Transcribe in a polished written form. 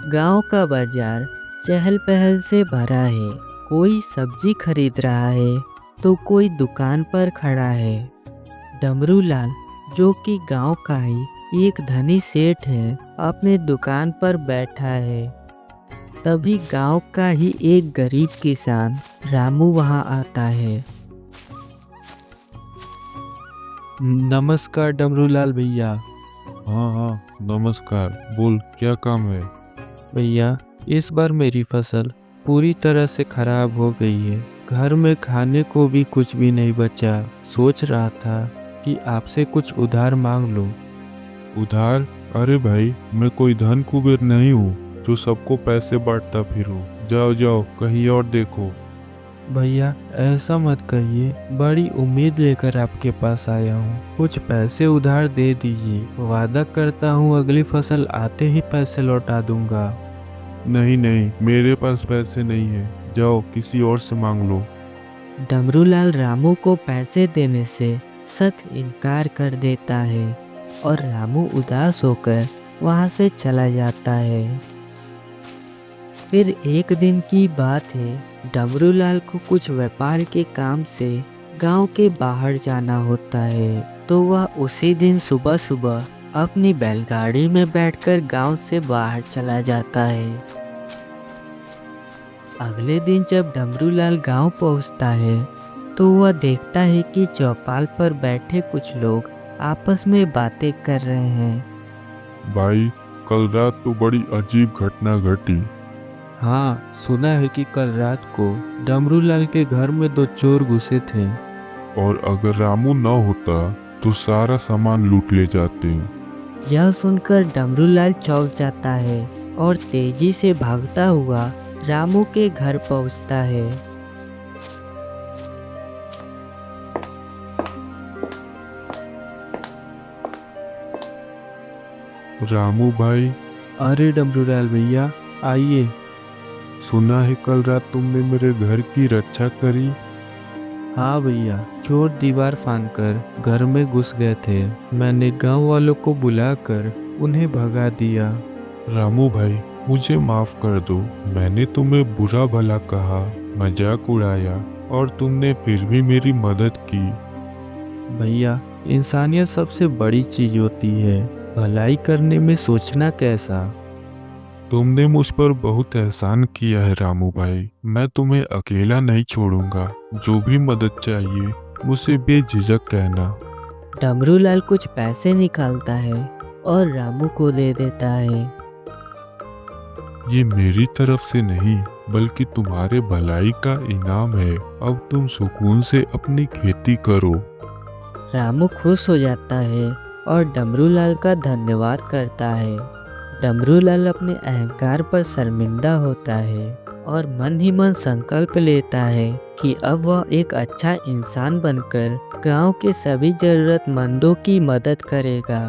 गांव का बाजार चहल पहल से भरा है। कोई सब्जी खरीद रहा है तो कोई दुकान पर खड़ा है। डमरू लाल, जो कि गांव का ही एक धनी सेठ है, अपने दुकान पर बैठा है। तभी गांव का ही एक गरीब किसान रामू वहां आता है। नमस्कार डमरूलाल भैया। हाँ हाँ, नमस्कार। बोल, क्या काम है? भैया, इस बार मेरी फसल पूरी तरह से खराब हो गई है। घर में खाने को भी कुछ भी नहीं बचा। सोच रहा था कि आपसे कुछ उधार मांग लूं। उधार? अरे भाई, मैं कोई धन कुबेर नहीं हूँ जो सबको पैसे बांटता फिरूं। जाओ जाओ, कहीं और देखो। भैया, ऐसा मत कहिए। बड़ी उम्मीद लेकर आपके पास आया हूँ। कुछ पैसे उधार दे दीजिए। वादा करता हूँ अगली फसल आते ही पैसे लौटा दूंगा। नहीं नहीं, मेरे पास पैसे नहीं है। जाओ, किसी और से मांग लो। डमरू लाल रामू को पैसे देने से सख्त इनकार कर देता है और रामू उदास होकर वहां से चला जाता है। फिर एक दिन की बात है, डमरू लाल को कुछ व्यापार के काम से गांव के बाहर जाना होता है। तो वह उसी दिन सुबह सुबह अपनी बैलगाड़ी में बैठकर गांव से बाहर चला जाता है। अगले दिन जब डमरू लाल गांव पहुंचता है तो वह देखता है कि चौपाल पर बैठे कुछ लोग आपस में बातें कर रहे हैं। भाई, कल रात तो बड़ी अजीब घटना घटी। हाँ, सुना है कि कल रात को डमरूलाल के घर में 2 चोर घुसे थे। और अगर रामू न होता तो सारा सामान लूट ले जाते। यह सुनकर डमरू लाल चौंक जाता है और तेजी से भागता हुआ रामू के घर पहुंचता है। रामू भाई, अरे डमरूलाल भैया, आइए। सुना है कल रात तुमने मेरे घर की रक्षा करी। हाँ भैया, चोर दीवार फांदकर घर में घुस गए थे। मैंने गांव वालों को बुलाकर उन्हें भगा दिया। रामू भाई, मुझे माफ कर दो। मैंने तुम्हें बुरा भला कहा, मजाक उड़ाया, और तुमने फिर भी मेरी मदद की। भैया, इंसानियत सबसे बड़ी चीज होती है। भलाई करने में सोचना कैसा। तुमने मुझ पर बहुत एहसान किया है रामू भाई। मैं तुम्हें अकेला नहीं छोड़ूंगा। जो भी मदद चाहिए मुझसे बेझिझक कहना। डमरू लाल कुछ पैसे निकालता है और रामू को दे देता है। ये मेरी तरफ से नहीं, बल्कि तुम्हारे भलाई का इनाम है। अब तुम सुकून से अपनी खेती करो। रामू खुश हो जाता है और डमरू लाल का धन्यवाद करता है। डमरू लाल अपने अहंकार पर शर्मिंदा होता है और मन ही मन संकल्प लेता है कि अब वह एक अच्छा इंसान बनकर गांव के सभी जरूरतमंदों की मदद करेगा।